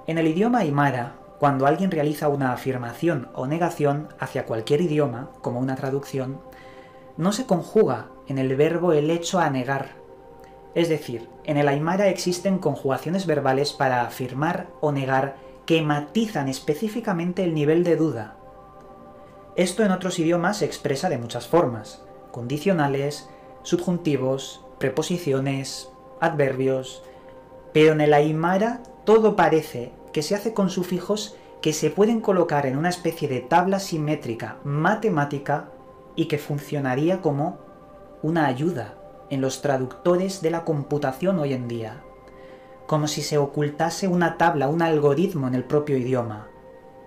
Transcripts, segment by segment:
En el idioma aymara, cuando alguien realiza una afirmación o negación hacia cualquier idioma, como una traducción, no se conjuga en el verbo el hecho a negar. Es decir, en el aymara existen conjugaciones verbales para afirmar o negar que matizan específicamente el nivel de duda. Esto en otros idiomas se expresa de muchas formas: condicionales, subjuntivos, preposiciones, adverbios. Pero en el aymara todo parece que se hace con sufijos que se pueden colocar en una especie de tabla simétrica matemática y que funcionaría como una ayuda en los traductores de la computación hoy en día, como si se ocultase una tabla, un algoritmo en el propio idioma,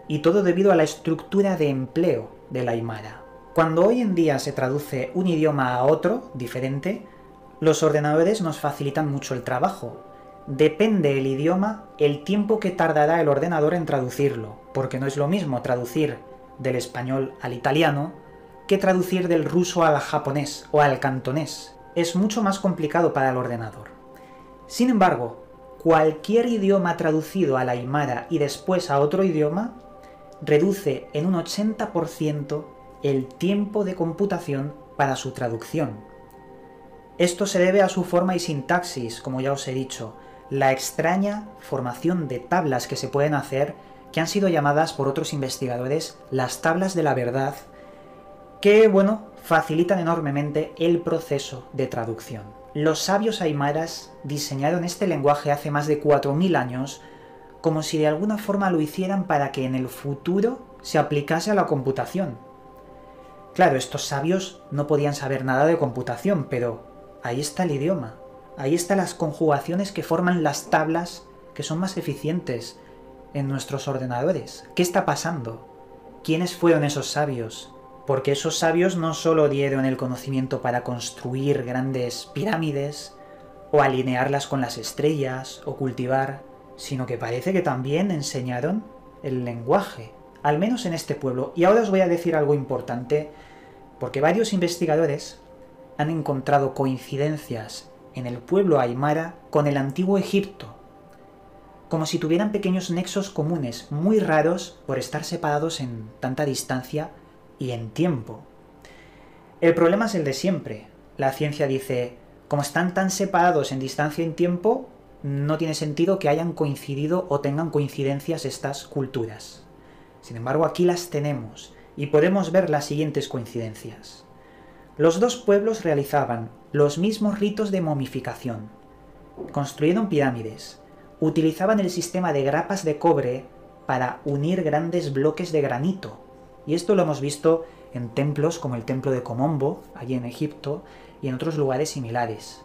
y todo debido a la estructura de empleo del aymara. Cuando hoy en día se traduce un idioma a otro, diferente, los ordenadores nos facilitan mucho el trabajo. Depende del idioma el tiempo que tardará el ordenador en traducirlo, porque no es lo mismo traducir del español al italiano que traducir del ruso al japonés o al cantonés. Es mucho más complicado para el ordenador. Sin embargo, cualquier idioma traducido al aymara y después a otro idioma reduce en un 80% el tiempo de computación para su traducción. Esto se debe a su forma y sintaxis, como ya os he dicho, la extraña formación de tablas que se pueden hacer, que han sido llamadas por otros investigadores las tablas de la verdad, que, facilitan enormemente el proceso de traducción. Los sabios aymaras diseñaron este lenguaje hace más de 4000 años, como si de alguna forma lo hicieran para que en el futuro se aplicase a la computación. Claro, estos sabios no podían saber nada de computación, pero ahí está el idioma, ahí están las conjugaciones que forman las tablas que son más eficientes en nuestros ordenadores. ¿Qué está pasando? ¿Quiénes fueron esos sabios? Porque esos sabios no solo dieron el conocimiento para construir grandes pirámides, o alinearlas con las estrellas, o cultivar, sino que parece que también enseñaron el lenguaje, al menos en este pueblo. Y ahora os voy a decir algo importante, porque varios investigadores han encontrado coincidencias en el pueblo aymara con el antiguo Egipto, como si tuvieran pequeños nexos comunes muy raros por estar separados en tanta distancia y en tiempo. El problema es el de siempre. La ciencia dice, como están tan separados en distancia y en tiempo, no tiene sentido que hayan coincidido o tengan coincidencias estas culturas. Sin embargo, aquí las tenemos y podemos ver las siguientes coincidencias. Los dos pueblos realizaban los mismos ritos de momificación. Construyeron pirámides. Utilizaban el sistema de grapas de cobre para unir grandes bloques de granito. Y esto lo hemos visto en templos como el templo de Komombo, allí en Egipto, y en otros lugares similares.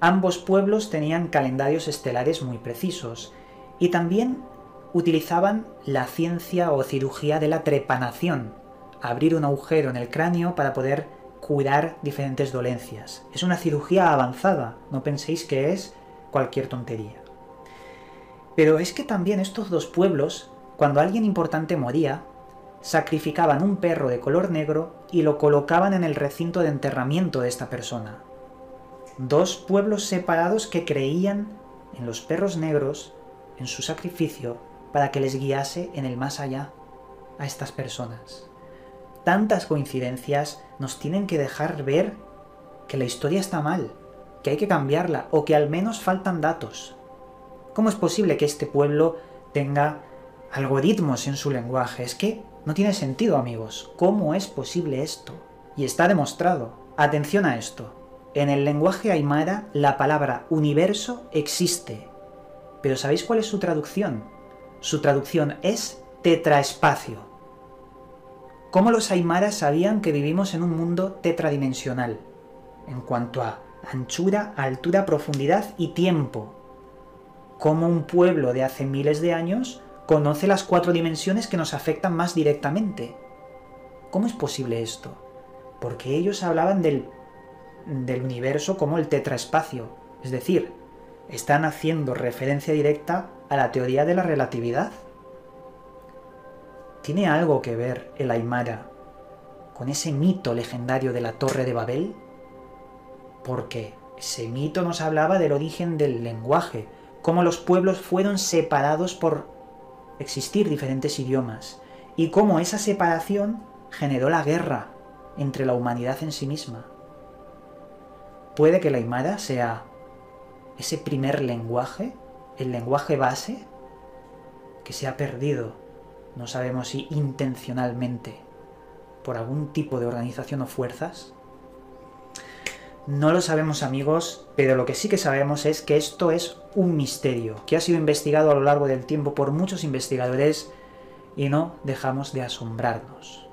Ambos pueblos tenían calendarios estelares muy precisos, y también utilizaban la ciencia o cirugía de la trepanación, abrir un agujero en el cráneo para poder curar diferentes dolencias. Es una cirugía avanzada, no penséis que es cualquier tontería. Pero es que también estos dos pueblos, cuando alguien importante moría, sacrificaban un perro de color negro y lo colocaban en el recinto de enterramiento de esta persona. Dos pueblos separados que creían en los perros negros, en su sacrificio, para que les guiase en el más allá a estas personas. Tantas coincidencias nos tienen que dejar ver que la historia está mal, que hay que cambiarla, o que al menos faltan datos. ¿Cómo es posible que este pueblo tenga algoritmos en su lenguaje? Es que no tiene sentido, amigos. ¿Cómo es posible esto? Y está demostrado. Atención a esto. En el lenguaje aymara la palabra universo existe. Pero ¿sabéis cuál es su traducción? Su traducción es tetraespacio. ¿Cómo los aymaras sabían que vivimos en un mundo tetradimensional? En cuanto a anchura, altura, profundidad y tiempo. ¿Cómo un pueblo de hace miles de años conoce las 4 dimensiones que nos afectan más directamente? ¿Cómo es posible esto? Porque ellos hablaban del universo como el tetraespacio. Es decir, están haciendo referencia directa a la teoría de la relatividad. ¿Tiene algo que ver el aymara con ese mito legendario de la Torre de Babel? Porque ese mito nos hablaba del origen del lenguaje, cómo los pueblos fueron separados por existir diferentes idiomas y cómo esa separación generó la guerra entre la humanidad en sí misma. Puede que el aymara sea ese primer lenguaje, el lenguaje base, que se ha perdido, no sabemos si intencionalmente, por algún tipo de organización o fuerzas. No lo sabemos, amigos, pero lo que sí que sabemos es que esto es un misterio que ha sido investigado a lo largo del tiempo por muchos investigadores y no dejamos de asombrarnos.